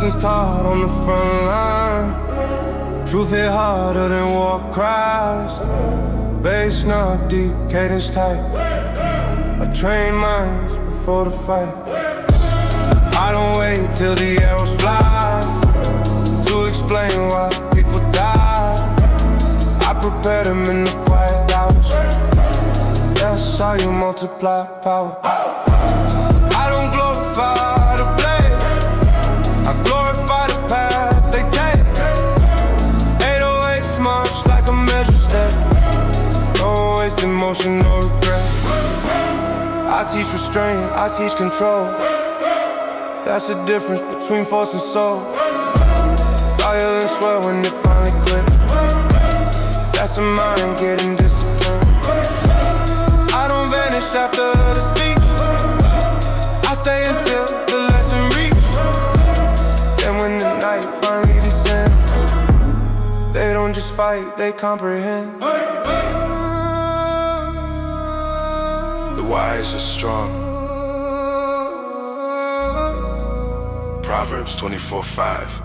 lessons taught on the front line. Truth hit harder than war cries. Bass not deep, cadence tight. I train minds before the fight. I don't wait till the arrows fly to explain why people die. I prepare them in the quiet hours. That's how you multiply power. I don't glorify the blade, I glorify the path they take. 808s march like a measured step. No wasted motion, no regret. I teach restraint, I teach control. That's the difference between force and soul. Fire and sweat when it finally clear. That's a mind getting disciplined. I don't vanish after the speech. I stay until the lesson reach. Then when the night finally descends, they don't just fight, they comprehend. The wise are strong. Proverbs 24:5.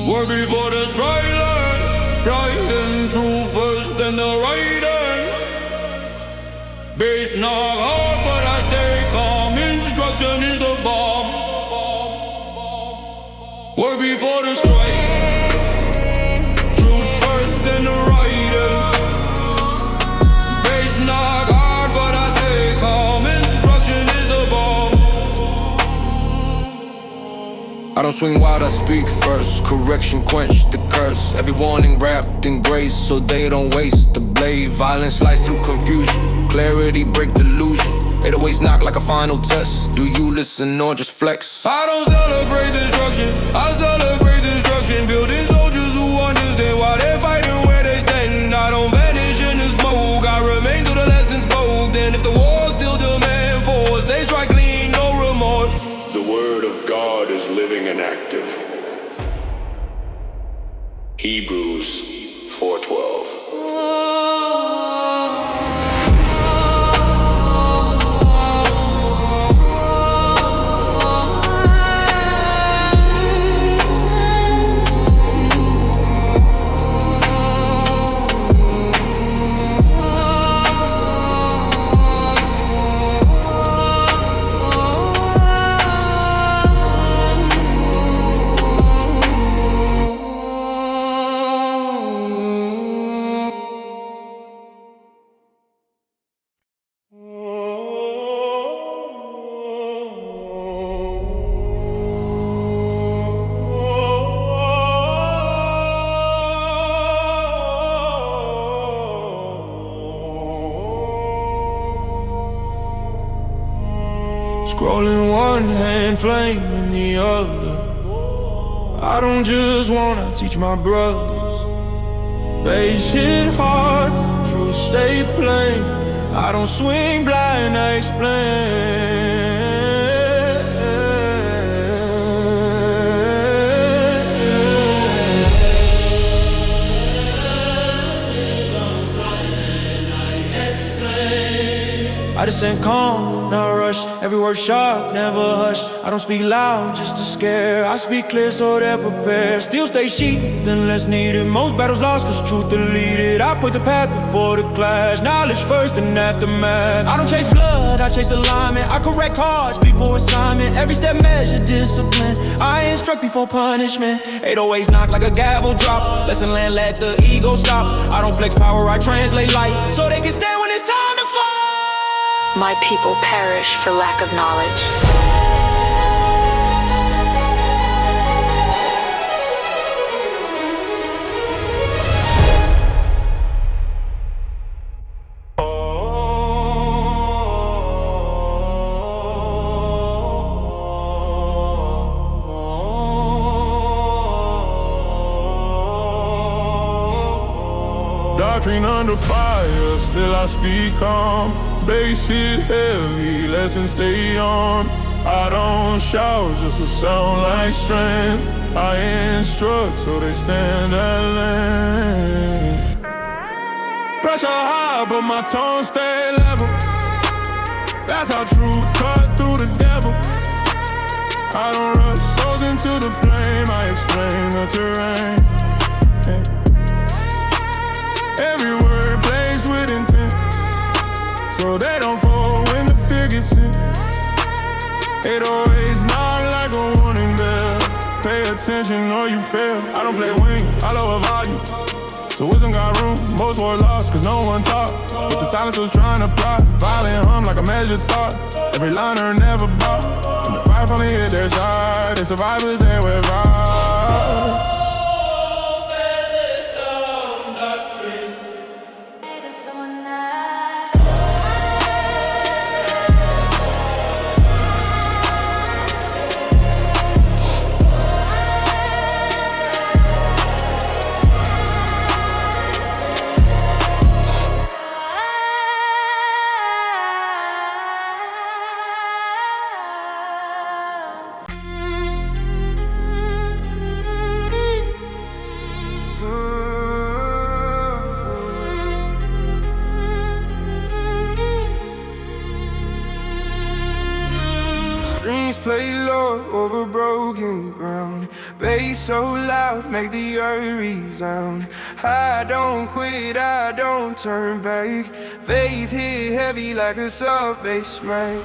Word before the straight line, right and true first, then the right hand. Bass not hard, but I stay calm. Instruction is the bomb. Word before the straight, truth first, then the right hand. Bass not hard, but I stay calm. Instruction is the bomb. I don't swing wild, I speak first. Correction, quench the curse. Every warning wrapped in grace, so they don't waste the blade. Violence slice through confusion, clarity break delusion. 808s knock like a final test. Do you listen or just flex? I don't celebrate destruction, I celebrate destruction. Building soldiers who understand why they're fighting where they stand. I don't vanish in the smoke, I remain till the lessons spoke. Then if the war still demand force, they strike clean, no remorse. The word of God is living and active. Hebrews 4:12. Scrolling one hand, flame in the other. I don't just wanna teach my brothers. Bass hit hard, truth stay plain. I don't swing blind, I explain. I just ain't calm, not rush. Every word sharp, never hush. I don't speak loud just to scare. I speak clear so they're prepared. Still stay sheathed unless needed. Most battles lost cause truth deleted. I put the path before the clash. Knowledge first and aftermath. I don't chase blood, I chase alignment. I correct hearts before assignment. Every step measured discipline. I instruct before punishment. 808s knock like a gavel drop. Lesson land, let the ego stop. I don't flex power, I translate light so they can stand when it's time to fall. My people perish for lack of knowledge. Doctrine under fire, still I speak calm. Bass hit heavy, lessons stay on. I don't shout, just a sound like strength. I instruct, so they stand at length. Pressure high, but my tone stay level. That's how truth cut through the devil. I don't rush souls into the flame, I explain the terrain. Every word plays with intent, so they don't fall when the fear gets in. 808s knock like a warning bell. Pay attention or you fail. I don't play wing, I lower volume, so wisdom got room. Most were lost cause no one talked, but the silence was trying to plot. Violent hum like a measured thought. Every liner never bought. When the fire finally hit their side, the survivors they without. Play low over broken ground. Bass so loud, make the earth resound. I don't quit, I don't turn back. Faith hit heavy like a subway smack.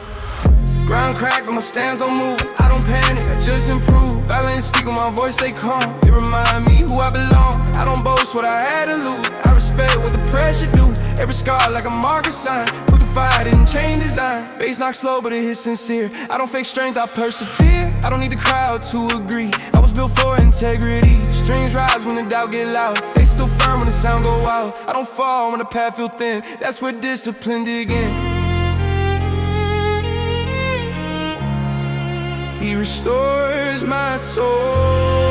Ground crack, but my stance don't move. I don't panic, I just improve. Violence speak with my voice, stay calm. It remind me who I belong. I don't boast what I had to lose. I respect what the pressure do. Every scar like a marker sign. Put the fire, didn't change design. Bass knock slow, but it hits sincere. I don't fake strength, I persevere. I don't need the crowd to agree. I was built for integrity. Strings rise when the doubt get loud. Face still firm when the sound go out. I don't fall when the path feel thin. That's where discipline dig in. He restores my soul.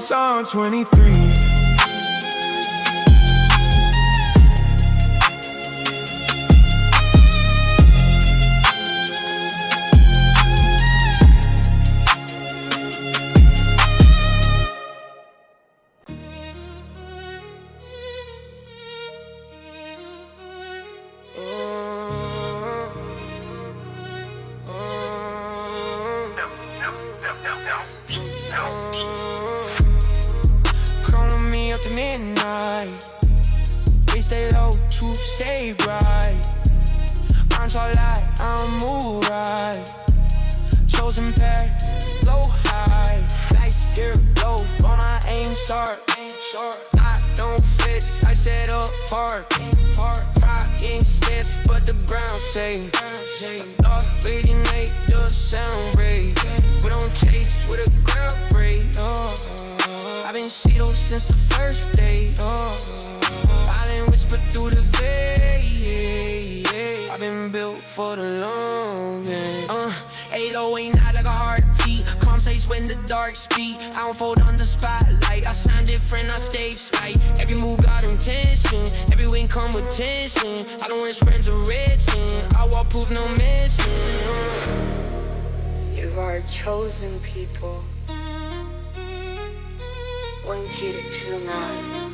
Psalm 23. Calling me up to midnight. They stay low, truth stay bright. I'm so light, I'm move right. Chosen path, low high. Lights here low, but my aim sharp. I don't flinch, I set up hard. Pride ain't stiff, but the ground safe. Lost, really make the sound break. We don't chase with a ground break. I've been Cheetos since the first day. I didn't whisper through the veil. I've been built for the long game. 808 not like a heartbeat. Calm safe when the dark speak. I don't fold on the spotlight. I sound different, I stage light. Every move got intention. Every win come with tension. I don't wish friends are rich. I walk proof no mission. You are a chosen people. 1 key to 2 9.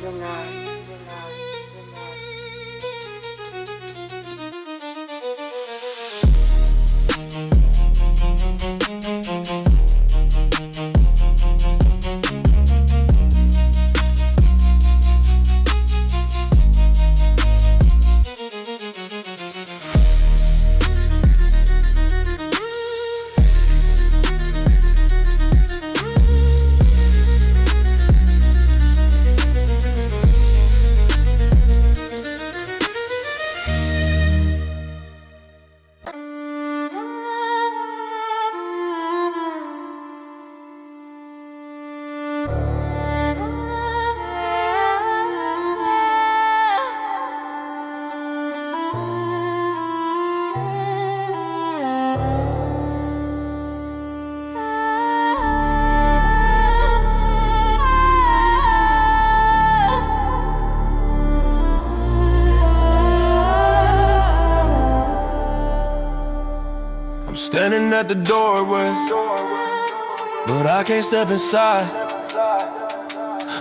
at the doorway, but I can't step inside.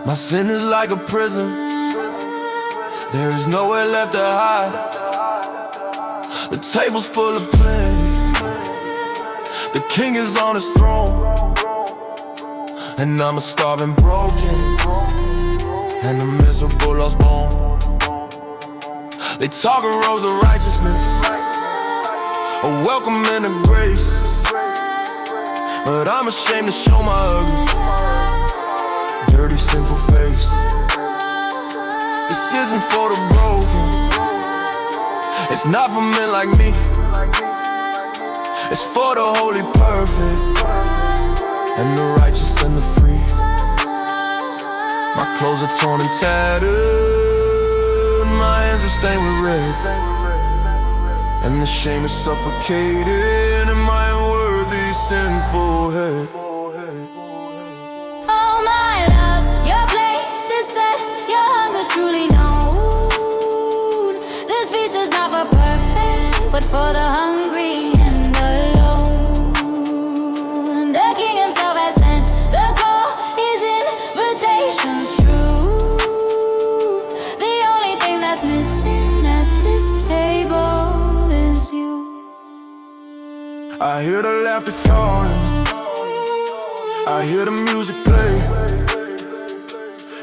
My sin is like a prison, there is nowhere left to hide. The table's full of plenty, the king is on his throne, and I'm a starving broken and a miserable lost bone. They talk of roads of righteousness, a welcome and a grace, but I'm ashamed to show my ugly, dirty, sinful face. This isn't for the broken, it's not for men like me, it's for the holy, perfect, and the righteous and the free. My clothes are torn and tattered, my hands are stained with red, and the shame is suffocating in my unworthy, sinful head. Oh my love, your place is set, your hunger's truly known. This feast is not for perfect, but for the hungry and alone. The King himself has sent the call, his invitation's true. The only thing that's missing at this table is you. I hear the laughter calling, I hear the music play,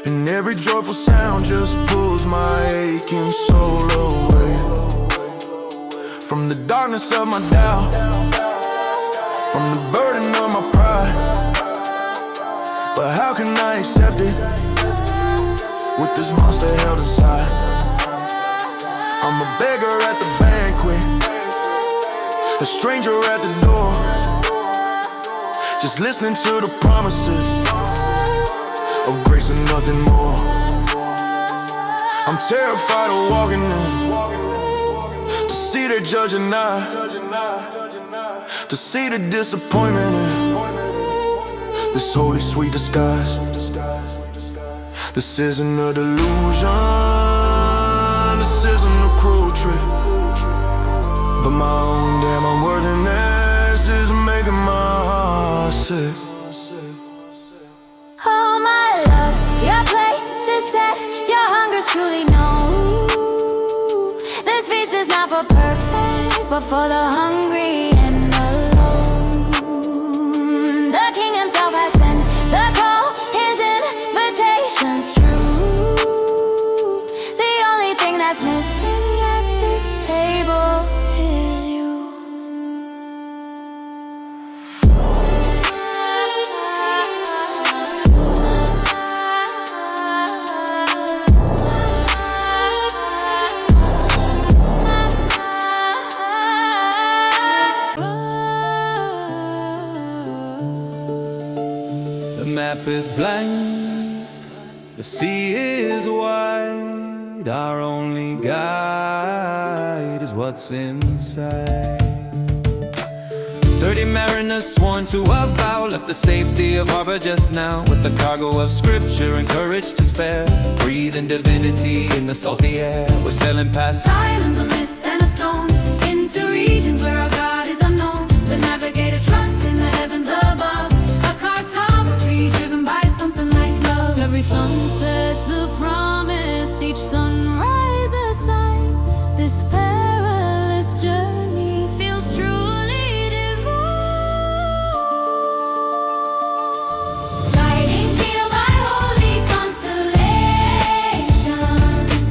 and every joyful sound just pulls my aching soul away from the darkness of my doubt, from the burden of my pride. But how can I accept it with this monster held inside? I'm a beggar at the banquet, a stranger at the door, just listening to the promises of grace and nothing more. I'm terrified of walking in, to see the judge and I, to see the disappointment in this holy sweet disguise. This isn't a delusion, this isn't a cruel trick, but my own damn unworthiness is making my heart sick. Oh my love, your place is set, your hunger's truly known. This feast is not for perfect, but for the hungry and alone. The King himself has sent the call, his invitation's true. The only thing that's missing at this table is you. The map is blank, the sea is wide, our only guide is what's inside. 30 mariners sworn to a vow left the safety of harbor just now, with a cargo of scripture and courage to spare. Breathing divinity in the salty air, we're sailing past Islands of mist and a stone, into regions where our God is unknown. The navigator trusts in the heavens above, a cartography driven by something like love. Every sunset's a promise, each sunrise a sign. This perilous journey feels truly divine. Guiding field by holy constellations,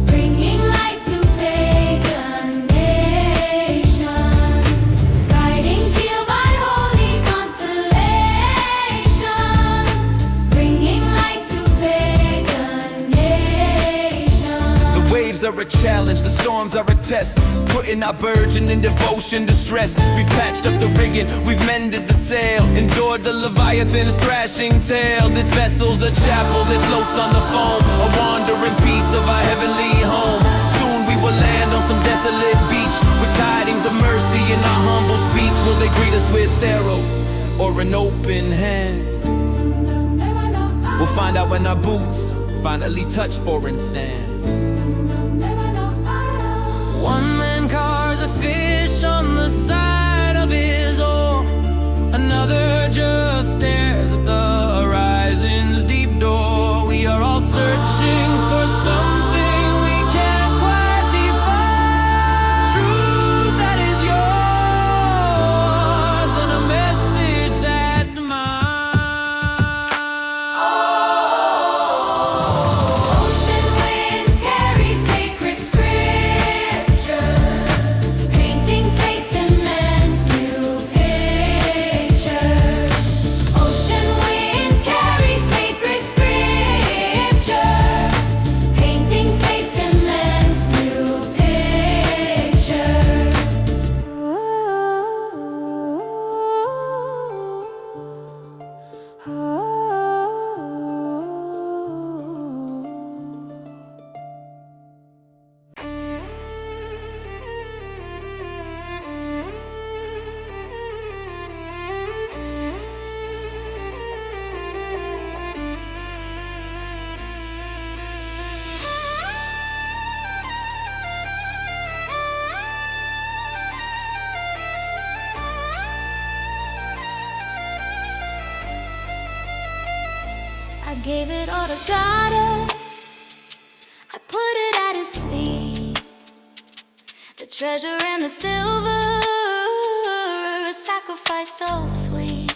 bringing light to pagan nations. Guiding field by holy constellations, bringing light to pagan nations. The waves are a challenge, the storms are a test, putting our burden in devotion to stress. We've patched up the rigging, we've mended the sail, endured the Leviathan's thrashing tail. This vessel's a chapel that floats on the foam, a wandering piece of our heavenly home. Soon we will land on some desolate beach, with tidings of mercy in our humble speech. Will they greet us with arrow or an open hand? We'll find out when our boots finally touch foreign sand. One man carves a fish on the side of his oar, I gave it all to God. I put it at his feet. The treasure and the silver, a sacrifice so sweet.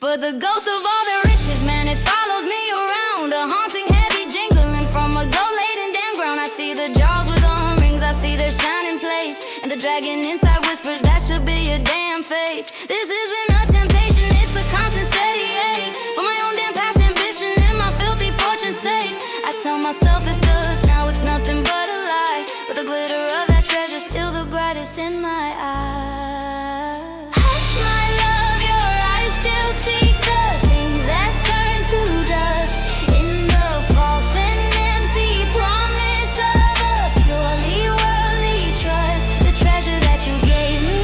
But the ghost of all the riches, man, it follows me around. A haunting heavy jingling from a gold-laden damn ground. I see the jars with rings, I see their shining plates, and the dragon inside whispers that should be your damn fate. This isn't a temptation, it's a constant steady ache for my own damn past ambition and my filthy fortune's sake. I tell myself it's dust, now it's nothing but a lie, but the glitter of that treasure's still the brightest in my eyes. Hush, my love, your eyes still seek the things that turn to dust in the false and empty promise of a purely worldly trust. The treasure that you gave me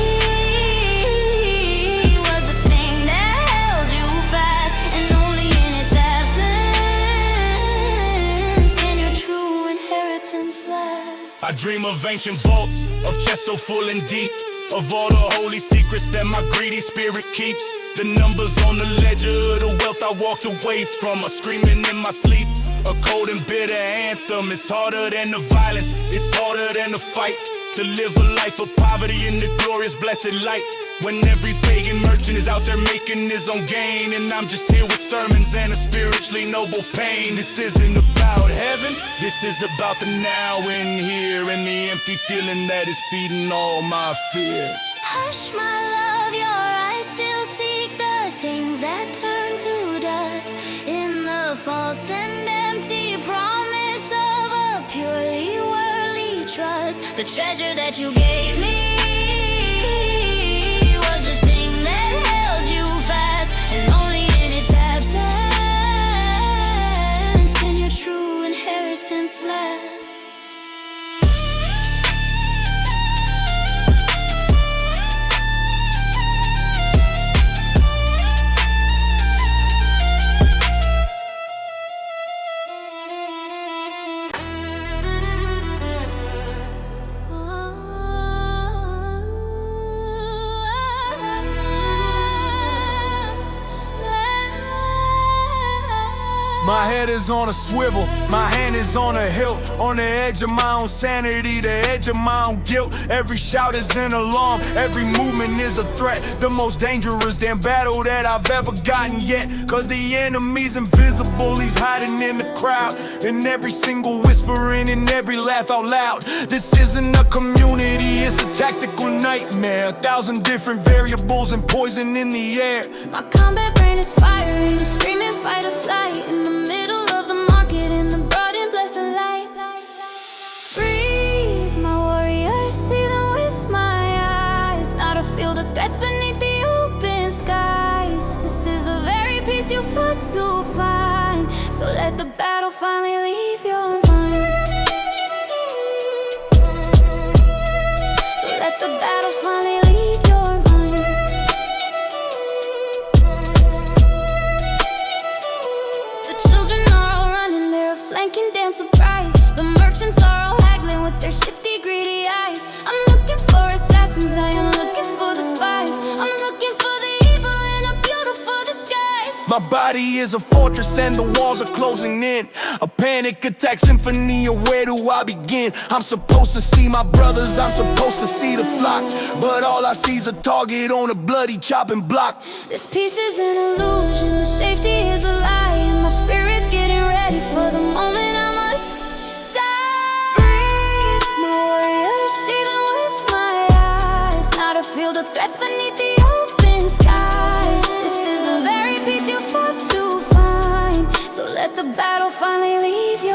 was the thing that held you fast, and only in its absence can your true inheritance last. I dream of ancient vaults, of chests so full and deep, of all the holy secrets that my greedy spirit keeps. The numbers on the ledger, the wealth I walked away from, are screaming in my sleep. A cold and bitter anthem. It's harder than the violence, it's harder than the fight, to live a life of poverty in the glorious blessed light, when every pagan merchant is out there making his own gain, and I'm just here with sermons and a spiritually noble pain. This isn't about heaven, this is about the now and here, and the empty feeling that is feeding all my fear. Hush, my love, your eyes still seek the things that turn to dust in the false and empty promise of a purely worldly trust. The treasure that you gave me was the thing that held you fast, and only in its absence can your true inheritance last. My head is on a swivel, my hand is on a hilt, on the edge of my own sanity, the edge of my own guilt. Every shout is an alarm, every movement is a threat, the most dangerous damn battle that I've ever gotten yet. Cause the enemy's invisible, he's hiding in the crowd, in every single whispering and every laugh out loud. This isn't a community, it's a tactical nightmare, 1,000 different variables and poison in the air. My combat brain is firing, screaming fight or flight, in the middle of the market, in the broad and blessed light. Breathe, my warriors, see them with my eyes, not a field of threats beneath the open skies. This is the very peace you fought to find, so let the battle finally leave your mind. So let the battle finally leave your mind. Flanking damn surprise. The merchants are all haggling with their shifty greedy eyes. I'm looking for assassins, I am looking for the spies. I'm looking for the evil in a beautiful disguise. My body is a fortress and the walls are closing in, a panic attack symphony of where do I begin? I'm supposed to see my brothers, I'm supposed to see the flock, but all I see is a target on a bloody chopping block. This peace is an illusion, the safety is a lie, and my spirit's getting ready for the moment I must die. Breathe, my warriors, see them with my eyes, not a field of threats beneath the open skies. This is the very peace you fought to find, so let the battle finally leave you.